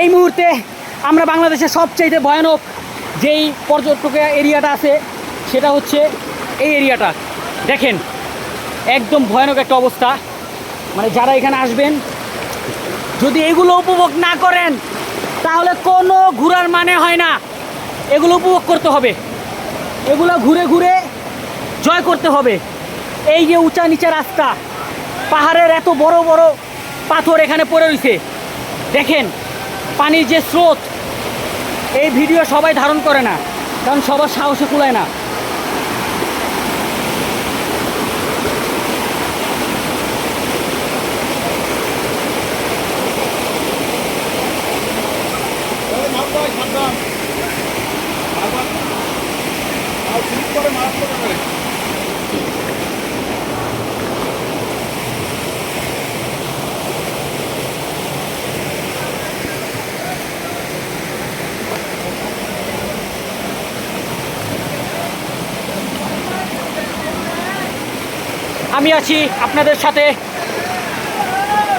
এই মুহূর্তে আমরা বাংলাদেশের সবচেয়ে ভয়ানক যেই পর্যটক এরিয়াটা আছে সেটা হচ্ছে এই এরিয়াটা। দেখেন একদম ভয়ানক একটা অবস্থা। মানে যারা এখানে আসবেন যদি এগুলো উপভোগ না করেন তাহলে কোনো ঘোরার মানে হয় না। এগুলো উপভোগ করতে হবে, এগুলো ঘুরে ঘুরে জয় করতে হবে। এই যে উঁচা নিচা রাস্তা, পাহাড়ের এত বড় বড় পাথর এখানে পড়ে রয়েছে। দেখেন পানির যে স্রোত, এই ভিডিও সবাই ধারণ করে না, কারণ সবার সাহসে কুলায় না। আমি আছি আপনাদের সাথে,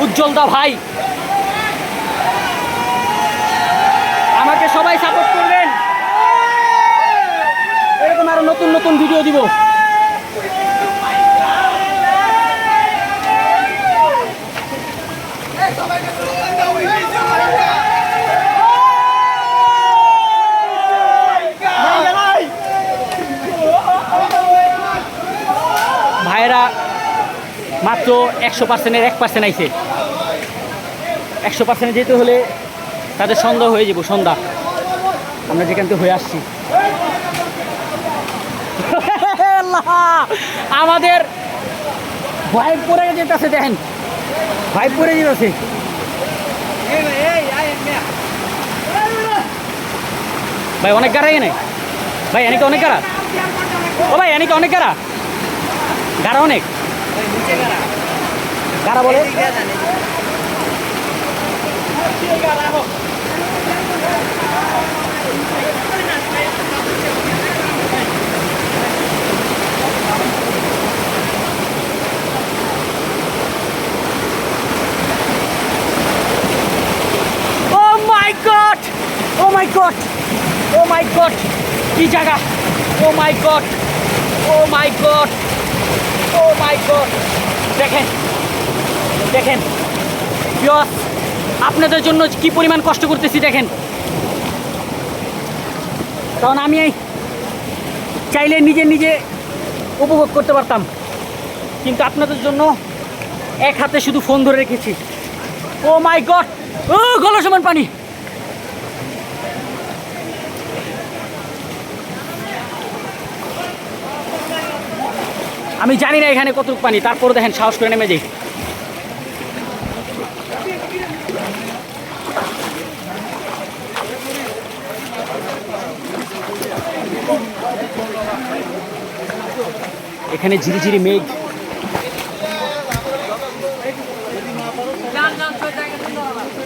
উজ্জ্বল দা ভাই। আমাকে সবাই সাপোর্ট করবেন, এরকম আরো নতুন নতুন ভিডিও দিব। ভাইরা মাত্র 100%-এর 1% আইছে। 100% যেতে হলে তাদের সন্ধ্যা হয়ে যাব, সন্ধ্যা আমরা যেখান থেকে হয়ে আসছি। আমাদের ভাইব পরে যেতেছে, দেখেন ভাইব পরে যেতেছে। ভাই অনেক গাড়া এনে, ভাই এনেকে অনেক গাড়া, ও ভাই এনেকে অনেক গাড়া, গাড়া অনেক গাড়া বলে। ও মাই গড, ও মাই গড, কি জায়গা! ও মাই গড, ও মাই গড, ও মাই গড! দেখেন দেখেন ভিউয়ার্স, আপনাদের জন্য কি পরিমাণ কষ্ট করতেছি দেখেন। কারণ আমি চাইলে নিজে নিজে উপভোগ করতে পারতাম, কিন্তু আপনাদের জন্য এক হাতে শুধু ফোন ধরে রেখেছি। ও মাই গড, ও গলা সমান পানি! আমি জানি না এখানে কতটুকু পানি, তারপরে দেখেন সাহস করে নেমে যাই। এখানে ঝিরিঝিরি মেঘ।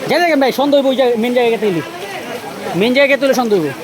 যাই দেখেন ভাই, সন্দেহ হইব, মেন জায়গায় তুলি, মেন জায়গায় তুলে সন্দেহ হইব।